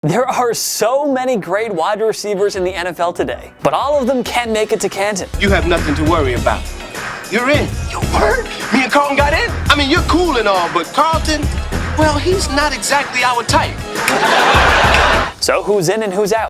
There are so many great wide receivers in the NFL today, but all of them can't make it to Canton. You have nothing to worry about. You're in. Your word? Me and Carlton got in? I mean, you're cool and all, but Carlton, well, he's not exactly our type. So who's in and who's out?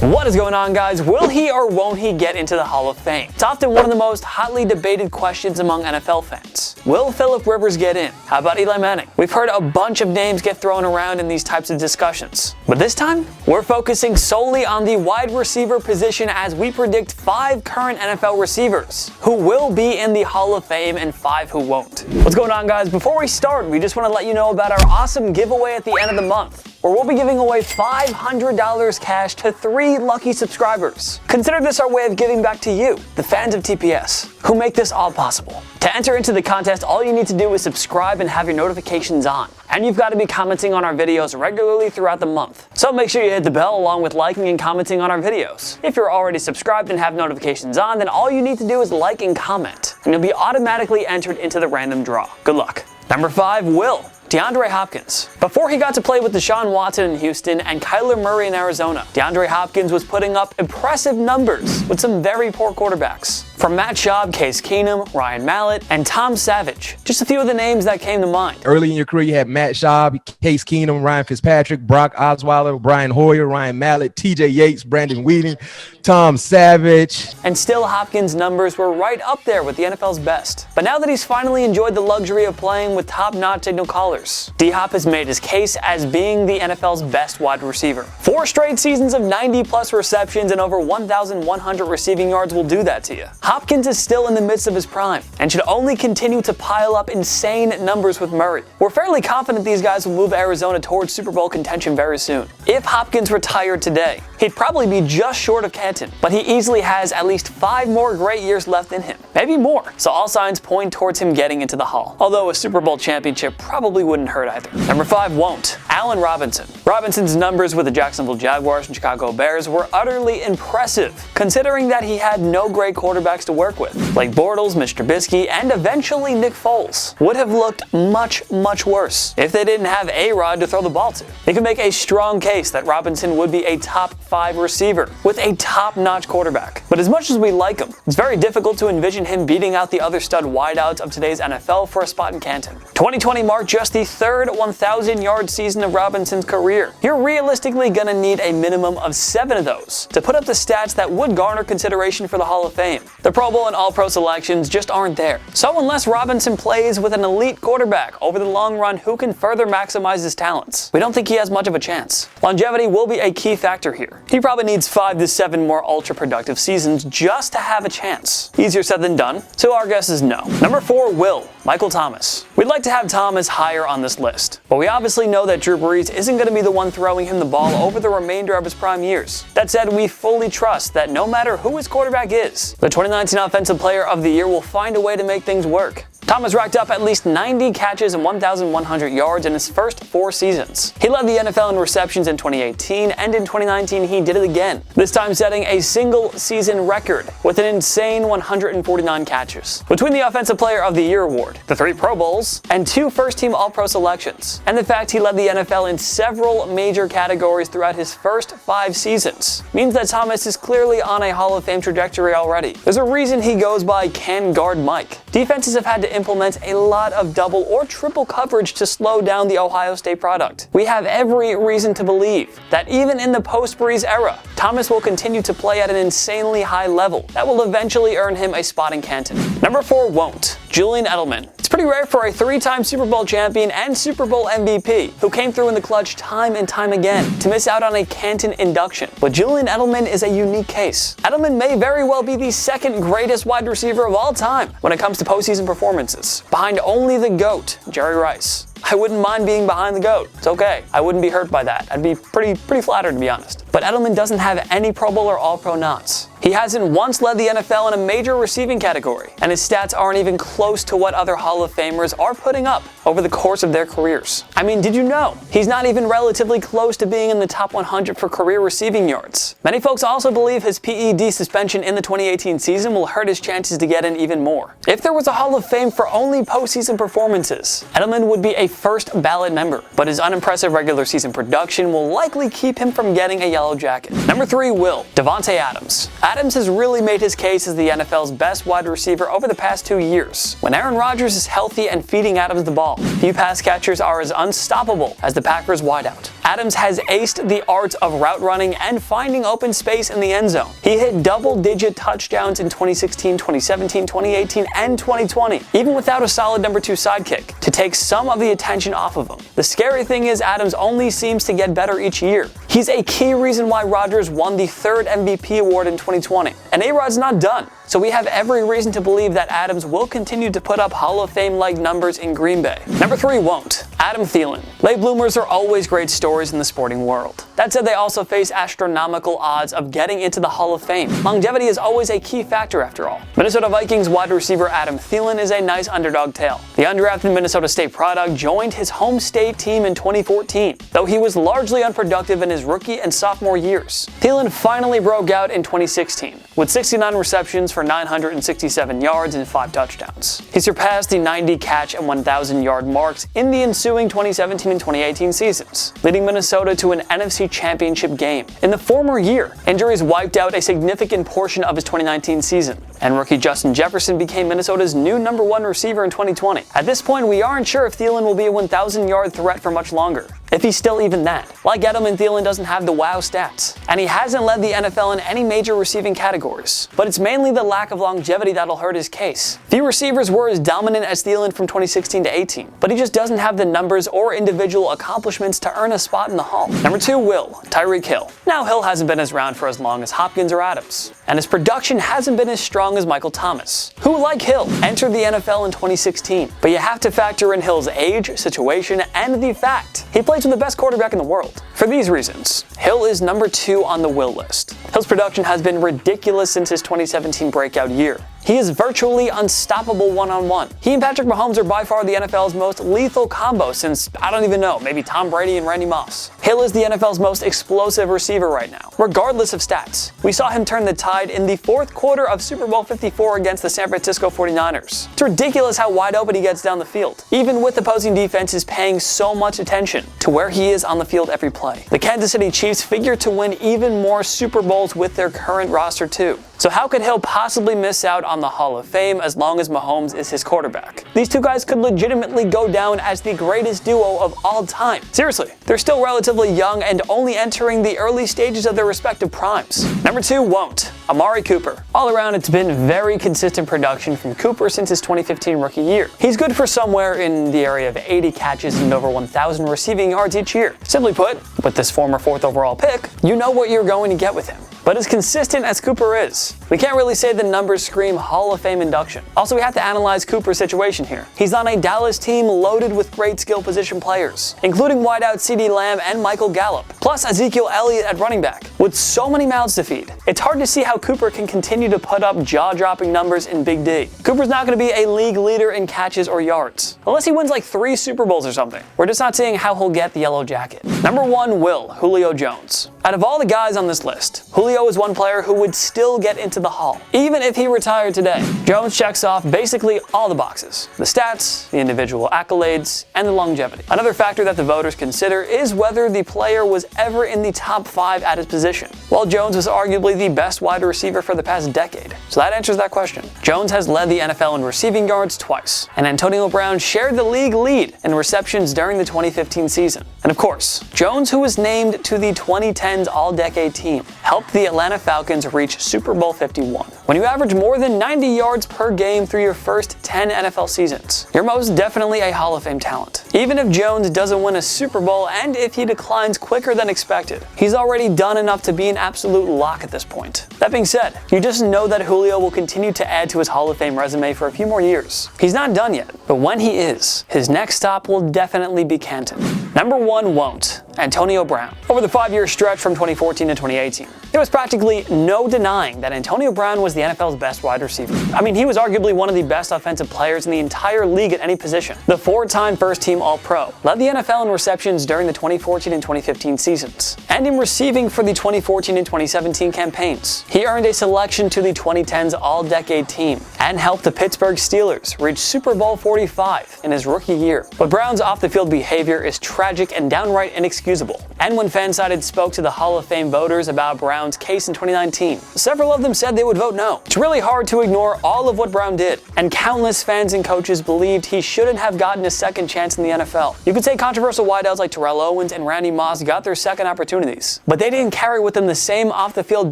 What is going on, guys? Will he or won't he get into the Hall of Fame? It's often one of the most hotly debated questions among NFL fans. Will Philip Rivers get in? How about Eli Manning? We've heard a bunch of names get thrown around in these types of discussions. But this time, we're focusing solely on the wide receiver position as we predict 5 current NFL receivers who will be in the Hall of Fame and 5 who won't. What's going on, guys? Before we start, we just want to let you know about our awesome giveaway at the end of the month, where we'll be giving away $500 cash to 3 lucky subscribers. Consider this our way of giving back to you, the fans of TPS, who make this all possible. To enter into the contest, all you need to do is subscribe and have your notifications on. And you've got to be commenting on our videos regularly throughout the month. So make sure you hit the bell along with liking and commenting on our videos. If you're already subscribed and have notifications on, then all you need to do is like and comment, and you'll be automatically entered into the random draw. Good luck. Number 5, Will. DeAndre Hopkins. Before he got to play with Deshaun Watson in Houston and Kyler Murray in Arizona, DeAndre Hopkins was putting up impressive numbers with some very poor quarterbacks. From Matt Schaub, Case Keenum, Ryan Mallett, and Tom Savage. Just a few of the names that came to mind. Early in your career, you had Matt Schaub, Case Keenum, Ryan Fitzpatrick, Brock Osweiler, Brian Hoyer, Ryan Mallett, TJ Yates, Brandon Weeden, Tom Savage. And still, Hopkins' numbers were right up there with the NFL's best. But now that he's finally enjoyed the luxury of playing with top-notch signal callers, D-Hop has made his case as being the NFL's best wide receiver. 4 straight seasons of 90-plus receptions and over 1,100 receiving yards will do that to you. Hopkins is still in the midst of his prime and should only continue to pile up insane numbers with Murray. We're fairly confident these guys will move Arizona towards Super Bowl contention very soon. If Hopkins retired today, he'd probably be just short of Canton, but he easily has at least 5 more great years left in him. Maybe more. So all signs point towards him getting into the Hall. Although a Super Bowl championship probably wouldn't hurt either. Number 5 won't. Allen Robinson. Robinson's numbers with the Jacksonville Jaguars and Chicago Bears were utterly impressive, considering that he had no great quarterbacks to work with. Like Bortles, Mitch Trubisky, and eventually Nick Foles would have looked much worse if they didn't have A-Rod to throw the ball to. You can make a strong case that Robinson would be a top 5 receiver with a top-notch quarterback. But as much as we like him, it's very difficult to envision him beating out the other stud wideouts of today's NFL for a spot in Canton. 2020 marked just the 3rd 1,000-yard season of Robinson's career. You're realistically gonna need a minimum of 7 of those to put up the stats that would garner consideration for the Hall of Fame. The Pro Bowl and All-Pro selections just aren't there. So unless Robinson plays with an elite quarterback over the long run who can further maximize his talents, we don't think he has much of a chance. Longevity will be a key factor here. He probably needs 5 to 7 more ultra-productive seasons just to have a chance. Easier said than done, so our guess is no. Number 4, Will. Michael Thomas. We'd like to have Thomas higher on this list, but we obviously know that Drew Brees isn't going to be the one throwing him the ball over the remainder of his prime years. That said, we fully trust that no matter who his quarterback is, the 2019 Offensive Player of the Year will find a way to make things work. Thomas racked up at least 90 catches and 1,100 yards in his first 4 seasons. He led the NFL in receptions in 2018, and in 2019 he did it again, this time setting a single-season record with an insane 149 catches. Between the Offensive Player of the Year award, the 3 Pro Bowls, and 2 first-team All-Pro selections, and the fact he led the NFL in several major categories throughout his first 5 seasons, means that Thomas is clearly on a Hall of Fame trajectory already. There's a reason he goes by Can Guard Mike. Defenses have had to implement a lot of double or triple coverage to slow down the Ohio State product. We have every reason to believe that even in the post-Brees era, Thomas will continue to play at an insanely high level that will eventually earn him a spot in Canton. Number 4 won't. Julian Edelman. It's pretty rare for a 3-time Super Bowl champion and Super Bowl MVP who came through in the clutch time and time again to miss out on a Canton induction. But Julian Edelman is a unique case. Edelman may very well be the 2nd greatest wide receiver of all time when it comes to postseason performances, behind only the GOAT, Jerry Rice. I wouldn't mind being behind the GOAT. It's okay. I wouldn't be hurt by that. I'd be pretty flattered, to be honest. But Edelman doesn't have any Pro Bowl or All-Pro nods. He hasn't once led the NFL in a major receiving category, and his stats aren't even close to what other Hall of Famers are putting up over the course of their careers. I mean, did you know? He's not even relatively close to being in the top 100 for career receiving yards. Many folks also believe his PED suspension in the 2018 season will hurt his chances to get in even more. If there was a Hall of Fame for only postseason performances, Edelman would be a first ballot member, but his unimpressive regular season production will likely keep him from getting a yellow jacket. Number 3, Will. DAVANTE Adams. Adams has really made his case as the NFL's best wide receiver over the past 2 years. When Aaron Rodgers is healthy and feeding Adams the ball, few pass catchers are as unstoppable as the Packers wideout. Adams has aced the arts of route running and finding open space in the end zone. He hit double-digit touchdowns in 2016, 2017, 2018, and 2020, even without a solid number 2 sidekick to take some of the attention off of him. The scary thing is Adams only seems to get better each year. He's a key reason why Rodgers won the 3rd MVP award in 2020. And A-Rod's not done. So we have every reason to believe that Adams will continue to put up Hall of Fame-like numbers in Green Bay. Number 3 won't. Adam Thielen. Late bloomers are always great stories in the sporting world. That said, they also face astronomical odds of getting into the Hall of Fame. Longevity is always a key factor after all. Minnesota Vikings wide receiver Adam Thielen is a nice underdog tale. The undrafted Minnesota State product joined his home state team in 2014, though he was largely unproductive in his rookie and sophomore years. Thielen finally broke out in 2016, with 69 receptions for 967 yards and 5 touchdowns. He surpassed the 90 catch and 1,000 yard marks in the ensuing 2017 and 2018 seasons, leading Minnesota to an NFC Championship game. In the former year, injuries wiped out a significant portion of his 2019 season, and rookie Justin Jefferson became Minnesota's new number 1 receiver in 2020. At this point, we aren't sure if Thielen will be a 1,000-yard threat for much longer, if he's still even that. Like Edelman, Thielen doesn't have the wow stats, and he hasn't led the NFL in any major receiving categories, but it's mainly the lack of longevity that'll hurt his case. Few receivers were as dominant as Thielen from 2016 to 18, but he just doesn't have the numbers or individual accomplishments to earn a spot in the Hall. Number 2, Will. Tyreek Hill. Now, Hill hasn't been around for as long as Hopkins or Adams, and his production hasn't been as strong as Michael Thomas, who, like Hill, entered the NFL in 2016. But you have to factor in Hill's age, situation, and the fact he plays with the best quarterback in the world. For these reasons, Hill is number 2 on the Will list. Hill's production has been ridiculous since his 2017 breakout year. He is virtually unstoppable one-on-one. He and Patrick Mahomes are by far the NFL's most lethal combo since, I don't even know, maybe Tom Brady and Randy Moss. Hill is the NFL's most explosive receiver right now, regardless of stats. We saw him turn the tide in the 4th quarter of Super Bowl 54 against the San Francisco 49ers. It's ridiculous how wide open he gets down the field, even with opposing defenses paying so much attention to where he is on the field every play. The Kansas City Chiefs figure to win even more Super Bowls with their current roster too. So how could Hill possibly miss out on the Hall of Fame as long as Mahomes is his quarterback? These two guys could legitimately go down as the greatest duo of all time. Seriously, they're still relatively young and only entering the early stages of their respective primes. Number 2 won't. Amari Cooper. All around, it's been very consistent production from Cooper since his 2015 rookie year. He's good for somewhere in the area of 80 catches and over 1,000 receiving yards each year. Simply put, with this former 4th overall pick, you know what you're going to get with him. But as consistent as Cooper is, we can't really say the numbers scream Hall of Fame induction. Also, we have to analyze Cooper's situation here. He's on a Dallas team loaded with great skill position players, including wideout CeeDee Lamb and Michael Gallup, plus Ezekiel Elliott at running back. With so many mouths to feed, it's hard to see how Cooper can continue to put up jaw-dropping numbers in Big D. Cooper's not going to be a league leader in catches or yards, unless he wins like 3 Super Bowls or something. We're just not seeing how he'll get the yellow jacket. Number 1 will, Julio Jones. Out of all the guys on this list, Julio is one player who would still get into the Hall, even if he retired today. Jones checks off basically all the boxes: the stats, the individual accolades, and the longevity. Another factor that the voters consider is whether the player was ever in the top 5 at his position. Well, Jones was arguably the best wide receiver for the past decade, so that answers that question. Jones has led the NFL in receiving yards twice, and Antonio Brown shared the league lead in receptions during the 2015 season. And of course, Jones, who was named to the 2010s All-Decade team, helped the Atlanta Falcons reach Super Bowl 51. When you average more than 90 yards per game through your first 10 NFL seasons, you're most definitely a Hall of Fame talent. Even if Jones doesn't win a Super Bowl, and if he declines quicker than expected, he's already done enough to be an absolute lock at this point. That being said, you just know that Julio will continue to add to his Hall of Fame resume for a few more years. He's not done yet, but when he is, his next stop will definitely be Canton. Number 1 won't. Antonio Brown. Over the 5-year stretch from 2014 to 2018, there was practically no denying that Antonio Brown was the NFL's best wide receiver. I mean, he was arguably one of the best offensive players in the entire league at any position. The 4-time first-team All-Pro, led the NFL in receptions during the 2014 and 2015 seasons, and in receiving for the 2014 and 2017 campaigns. He earned a selection to the 2010s All-Decade Team, and helped the Pittsburgh Steelers reach Super Bowl 45 in his rookie year. But Brown's off-the-field behavior is tragic and downright inexcusable. And when Fansided spoke to the Hall of Fame voters about Brown's case in 2019, several of them said they would vote no. It's really hard to ignore all of what Brown did, and countless fans and coaches believed he shouldn't have gotten a second chance in the NFL. You could say controversial wideouts like Terrell Owens and Randy Moss got their second opportunities, but they didn't carry with them the same off-the-field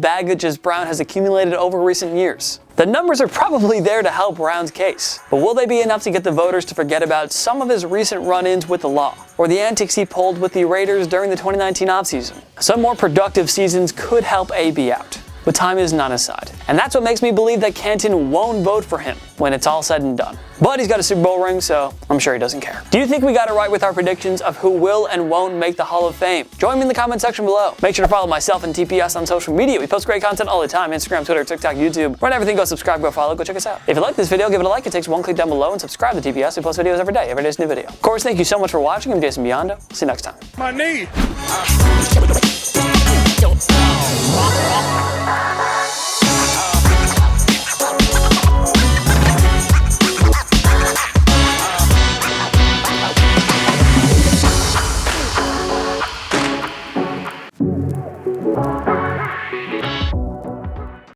baggage as Brown has accumulated over recent years. The numbers are probably there to help Brown's case, but will they be enough to get the voters to forget about some of his recent run-ins with the law, or the antics he pulled with the Raiders during the 2019 offseason? Some more productive seasons could help AB out, but time is not his side. And that's what makes me believe that Canton won't vote for him when it's all said and done. But he's got a Super Bowl ring, so I'm sure he doesn't care. Do you think we got it right with our predictions of who will and won't make the Hall of Fame? Join me in the comment section below. Make sure to follow myself and TPS on social media. We post great content all the time: Instagram, Twitter, TikTok, YouTube. Run everything, go subscribe, go follow, go check us out. If you like this video, give it a like. It takes one click down below and subscribe to TPS. We post videos every day. Every day is a new video. Of course, thank you so much for watching. I'm Jason Biondo. See you next time. My knee.